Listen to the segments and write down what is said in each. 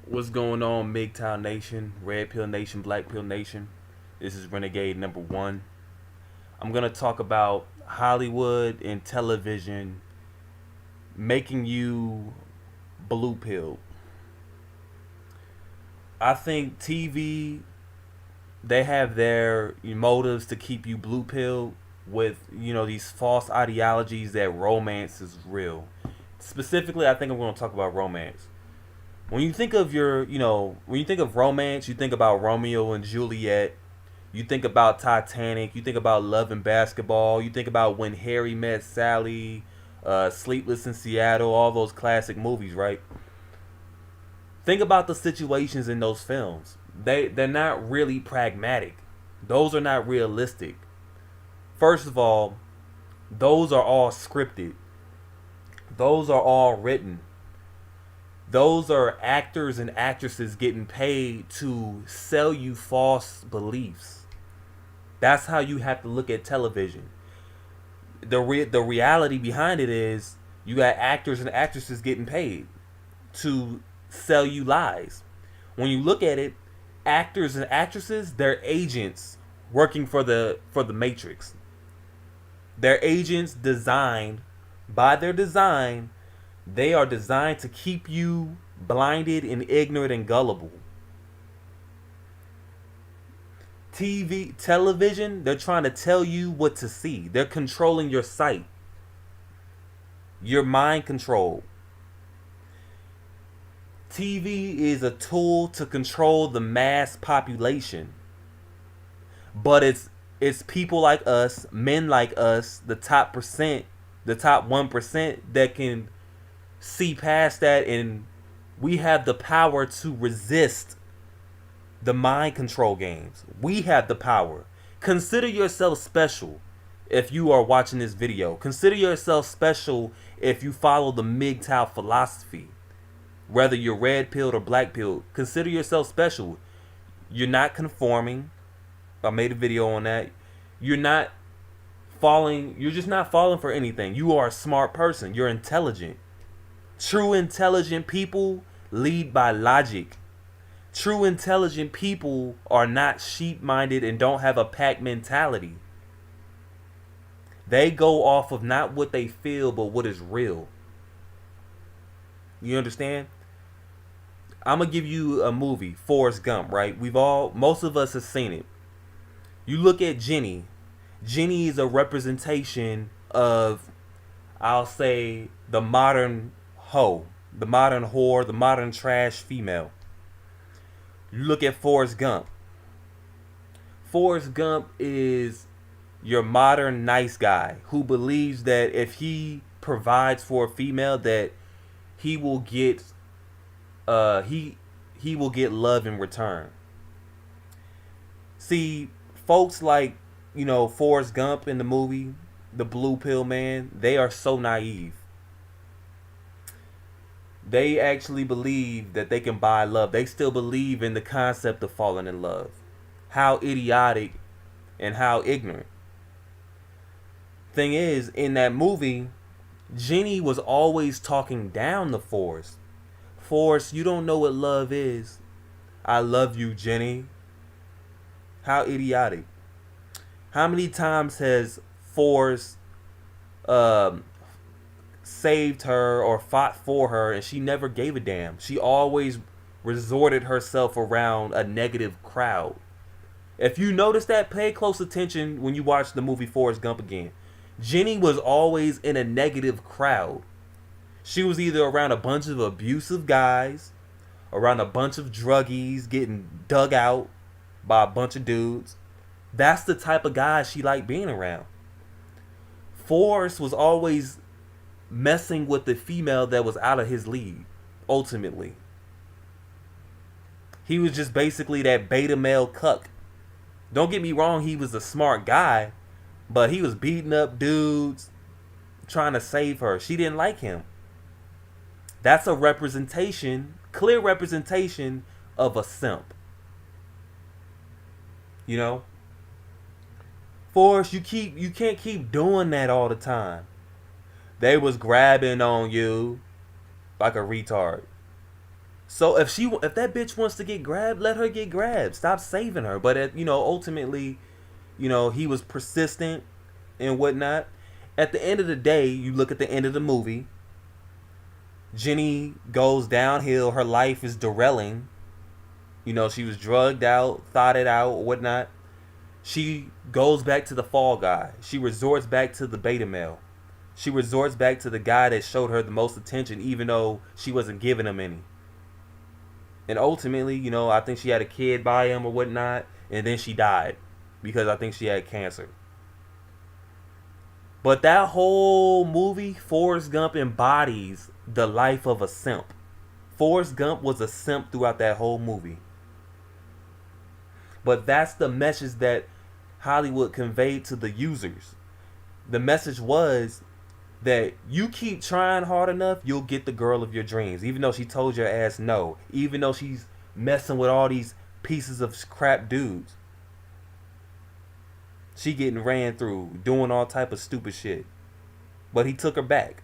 What's going on, MGTOW Nation, Red Pill Nation, Black Pill Nation? This is Renegade number one. I'm going to talk about Hollywood and television making you blue pill. I think TV, they have their motives to keep you blue pill with, these false ideologies that romance is real. Specifically, I think I'm going to talk about romance. When you think of when you think of romance, you think about Romeo and Juliet. You think about Titanic. You think about Love and Basketball. You think about When Harry Met Sally, Sleepless in Seattle, all those classic movies, right? Think about the situations in those films. They're not really pragmatic. Those are not realistic. First of all, those are all scripted. Those are all written. Those are actors and actresses getting paid to sell you false beliefs. That's how you have to look at television. The reality behind it is you got actors and actresses getting paid to sell you lies. When you look at it, actors and actresses, they're agents working for the Matrix. They're agents designed by their design. They are designed to keep you blinded and ignorant and gullible. Television, they're trying to tell you what to see. They're controlling your sight. Your mind control. TV is a tool to control the mass population. But it's people like us, men like us, the top percent, the top 1% that can see past that, and we have the power to resist the mind control games. We have the power. Consider yourself special if you are watching this video. Consider yourself special if you follow the MGTOW philosophy. Whether you're red pilled or black pilled, consider yourself special. You're not conforming. I made a video on that. You're not falling. You're just not falling for anything. You are a smart person. You're intelligent. True intelligent people lead by logic. True intelligent people are not sheep-minded and don't have a pack mentality. They go off of not what they feel, but what is real. You understand? I'm going to give you a movie, Forrest Gump, right? Most of us have seen it. You look at Jenny. Jenny is a representation of, I'll say, the modern hoe, the modern whore, the modern trash female. You look at Forrest Gump. Forrest Gump is your modern nice guy who believes that if he provides for a female, that he will get he will get love in return. See, folks like, Forrest Gump in the movie, the Blue Pill Man, they are so naive. They actually believe that they can buy love. They still believe in the concept of falling in love. How idiotic and how ignorant. Thing is, in that movie, Jenny was always talking down to Forrest. Forrest, you don't know what love is. I love you, Jenny. How idiotic. How many times has Forrest saved her or fought for her and she never gave a damn? She always resorted herself around a negative crowd. If you notice that, pay close attention when you watch the movie Forrest Gump again. Jenny was always in a negative crowd. She was either around a bunch of abusive guys, around a bunch of druggies getting dug out by a bunch of dudes. That's the type of guy she liked being around. Forrest was always messing with the female that was out of his league, ultimately. He was just basically that beta male cuck. Don't get me wrong, he was a smart guy, but he was beating up dudes, trying to save her. She didn't like him. That's a representation, clear representation of a simp. Forrest, you can't keep doing that all the time. They was grabbing on you like a retard. So if that bitch wants to get grabbed, let her get grabbed. Stop saving her. But ultimately, he was persistent and whatnot. At the end of the day, you look at the end of the movie. Jenny goes downhill. Her life is derailing. She was drugged out, thoughted out, whatnot. She goes back to the fall guy. She resorts back to the beta male. She resorts back to the guy that showed her the most attention, even though she wasn't giving him any. And ultimately, I think she had a kid by him or whatnot, and then she died because I think she had cancer. But that whole movie, Forrest Gump embodies the life of a simp. Forrest Gump was a simp throughout that whole movie. But that's the message that Hollywood conveyed to the users. The message was that you keep trying hard enough, you'll get the girl of your dreams. Even though she told your ass no. Even though she's messing with all these pieces of crap dudes. She getting ran through, doing all type of stupid shit. But he took her back.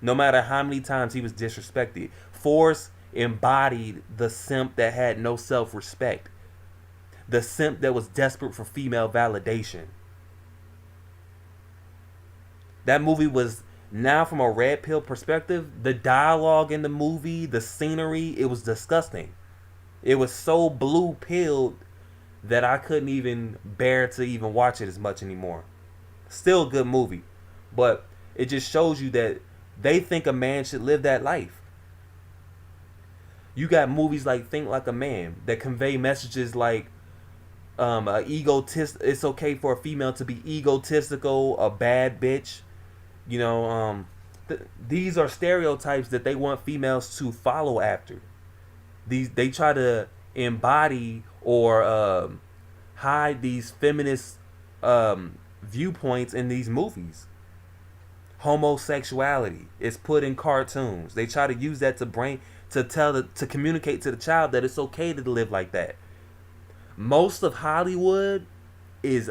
No matter how many times he was disrespected. Forrest embodied the simp that had no self-respect. The simp that was desperate for female validation. That movie was, now from a red pill perspective, the dialogue in the movie, the scenery, it was disgusting. It was so blue pilled that I couldn't even bear to even watch it as much anymore. Still a good movie, but it just shows you that they think a man should live that life. You got movies like Think Like a Man that convey messages like it's okay for a female to be egotistical, a bad bitch. These are stereotypes that they want females to follow after. They try to embody or hide these feminist viewpoints in these movies. Homosexuality is put in cartoons. They try to use that to communicate to the child that it's okay to live like that. Most of Hollywood is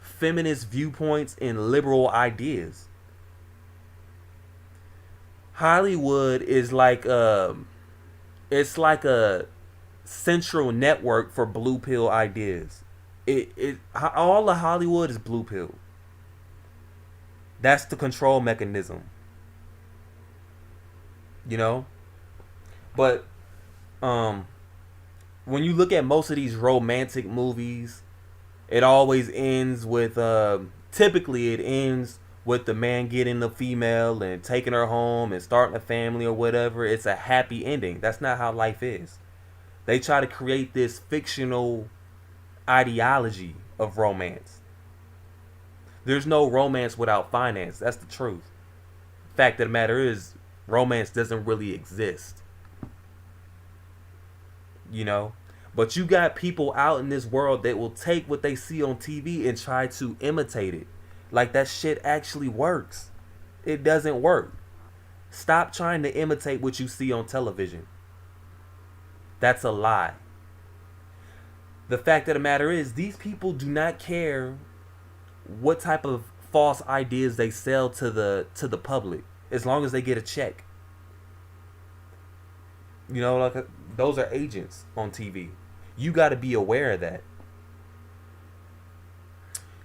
feminist viewpoints and liberal ideas. Hollywood is like it's like a central network for blue pill ideas. All of Hollywood is blue pill. That's the control mechanism. But when you look at most of these romantic movies, it always ends with typically it ends with the man getting the female and taking her home and starting a family or whatever. It's a happy ending. That's not how life is. They try to create this fictional ideology of romance. There's no romance without finance. That's the truth. Fact of the matter is, romance doesn't really exist. But you got people out in this world that will take what they see on TV and try to imitate it. Like that shit actually works. It doesn't work. Stop trying to imitate what you see on television. That's a lie. The fact of the matter is, these people do not care what type of false ideas they sell to the public, as long as they get a check. Those are agents on TV. You got to be aware of that.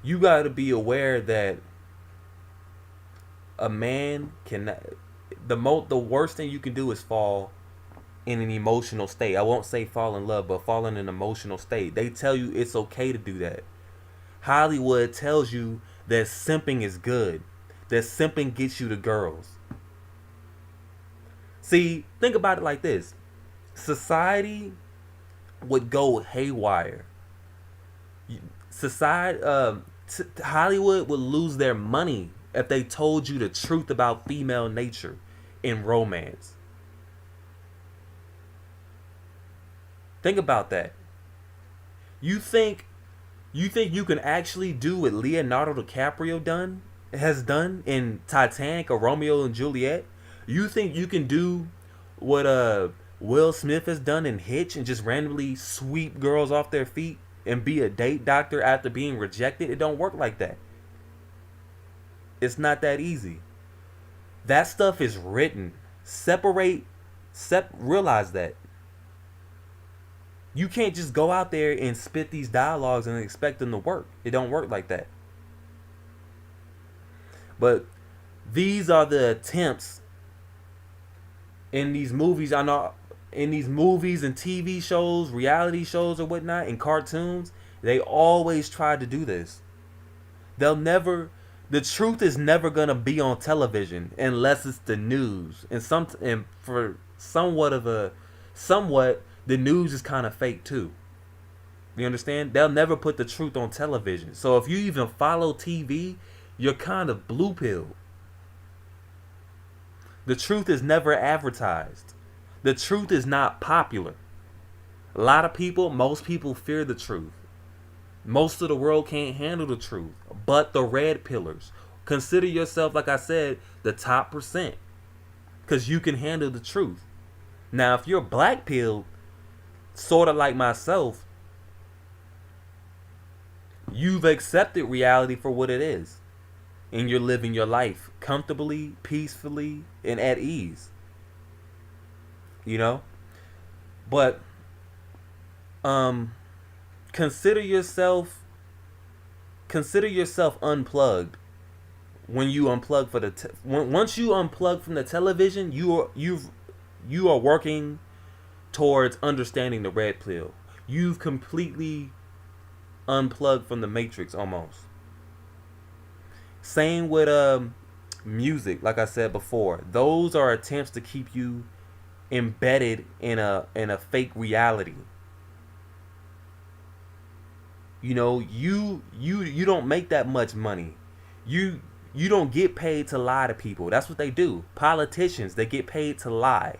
You got to be aware that a man cannot. The worst thing you can do is fall in an emotional state. I won't say fall in love, but fall in an emotional state. They tell you it's okay to do that. Hollywood tells you that simping is good. That simping gets you the girls. See, think about it like this. Society would go haywire. Hollywood would lose their money if they told you the truth about female nature in romance. Think about that. You think you can actually do what Leonardo DiCaprio has done in Titanic or Romeo and Juliet? You think you can do what Will Smith has done in Hitch and just randomly sweep girls off their feet and be a date doctor after being rejected? It don't work like that. It's not that easy. That stuff is written. Separate, realize that. You can't just go out there and spit these dialogues and expect them to work. It don't work like that. But these are the attempts in these movies. I know in these movies and TV shows, reality shows or whatnot, and cartoons, they always try to do this. They'll never. The truth is never gonna be on television unless it's the news, and for somewhat the news is kind of fake too. You understand? They'll never put the truth on television. So if you even follow TV, you're kind of blue pilled. The truth is never advertised. The truth is not popular. A lot of people, most people fear the truth. Most of the world can't handle the truth. But the red pillars. Consider yourself, like I said, the top percent. Because you can handle the truth. Now, if you're black pilled, sort of like myself, you've accepted reality for what it is. And you're living your life comfortably, peacefully, and at ease. You know? But consider yourself unplugged when you unplug once you unplug from the television. You are working towards understanding the red pill. You've completely unplugged from the matrix almost. Same with music. Like I said before, those are attempts to keep you embedded in a fake reality. You know, you don't make that much money. You don't get paid to lie to people. That's what they do. Politicians, they get paid to lie.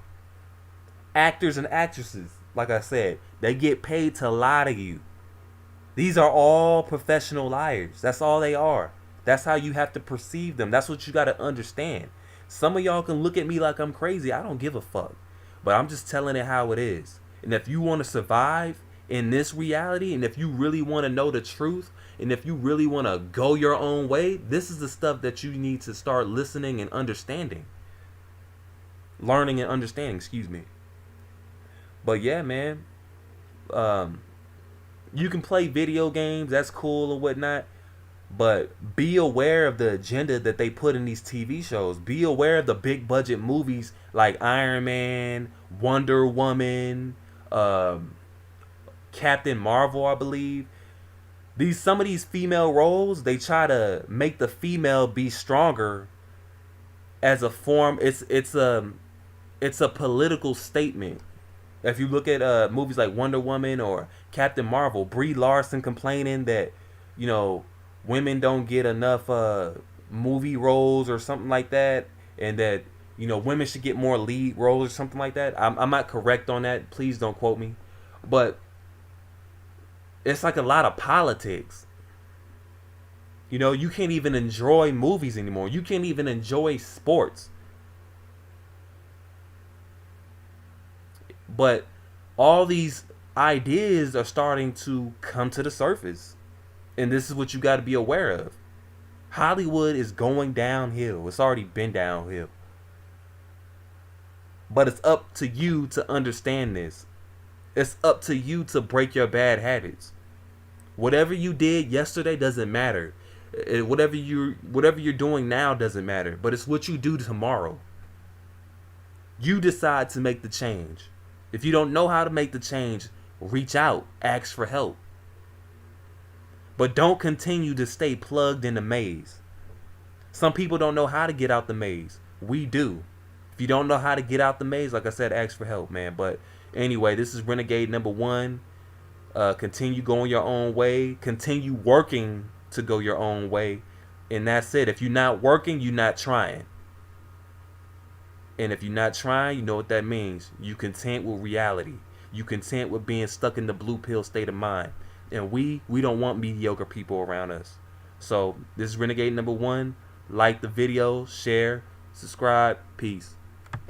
Actors and actresses, like I said, they get paid to lie to you. These are all professional liars. That's all they are. That's how you have to perceive them. That's what you got to understand. Some of y'all can look at me like I'm crazy. I don't give a fuck. But I'm just telling it how it is. And if you want to survive in this reality, and if you really want to know the truth, and if you really want to go your own way, this is the stuff that you need to start listening and understanding. Learning and understanding, excuse me. But yeah, man. You can play video games, that's cool or whatnot. But be aware of the agenda that they put in these TV shows. Be aware of the big budget movies like Iron Man, Wonder Woman, Captain Marvel, I believe. Some of these female roles, they try to make the female be stronger as a form. It's a political statement. If you look at movies like Wonder Woman or Captain Marvel, Brie Larson complaining that, you know, women don't get enough movie roles or something like that, and that, you know, women should get more lead roles or something like that. I'm not correct on that. Please don't quote me. But it's like a lot of politics. You know, you can't even enjoy movies anymore. You can't even enjoy sports. But all these ideas are starting to come to the surface. And this is what you got to be aware of. Hollywood is going downhill. It's already been downhill. But it's up to you to understand this. It's up to you to break your bad habits. Whatever you did yesterday doesn't matter. Whatever you're doing now doesn't matter. But it's what you do tomorrow. You decide to make the change. If you don't know how to make the change, reach out. Ask for help. But don't continue to stay plugged in the maze. Some people don't know how to get out the maze. We do. If you don't know how to get out the maze, like I said, ask for help, man. But anyway, this is Renegade #1. Continue going your own way. Continue working to go your own way. And that's it. If you're not working, you're not trying. And if you're not trying, you know what that means. You content with reality. You content with being stuck in the blue pill state of mind. And we don't want mediocre people around us. So this is Renegade #1. Like the video, share, subscribe. Peace.